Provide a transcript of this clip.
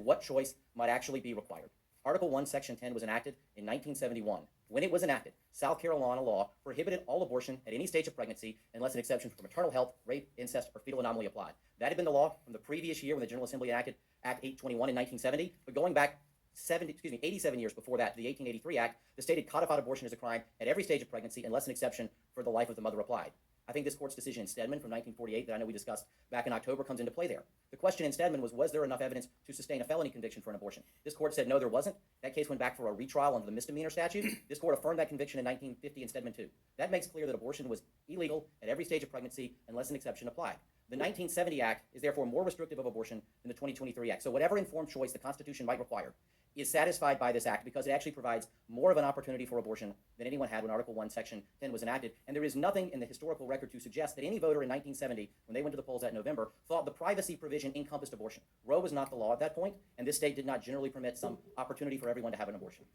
what choice might actually be required. Article 1, Section 10 was enacted in 1971. When it was enacted, South Carolina law prohibited all abortion at any stage of pregnancy unless an exception for maternal health, rape, incest, or fetal anomaly applied. That had been the law from the previous year when the General Assembly enacted Act 821 in 1970, but going back 87 years before that, the 1883 Act, the state had codified abortion as a crime at every stage of pregnancy unless an exception for the life of the mother applied. I think this court's decision in Stedman from 1948 that I know we discussed back in October comes into play there. The question in Stedman was there enough evidence to sustain a felony conviction for an abortion? This court said no, there wasn't. That case went back for a retrial under the misdemeanor statute. This court affirmed that conviction in 1950 in Stedman 2. That makes clear that abortion was illegal at every stage of pregnancy unless an exception applied. The 1970 Act is therefore more restrictive of abortion than the 2023 Act. So whatever informed choice the Constitution might require is satisfied by this act because it actually provides more of an opportunity for abortion than anyone had when Article 1, Section 10 was enacted. And there is nothing in the historical record to suggest that any voter in 1970, when they went to the polls that November, thought the privacy provision encompassed abortion. Roe was not the law at that point, and this state did not generally permit some opportunity for everyone to have an abortion.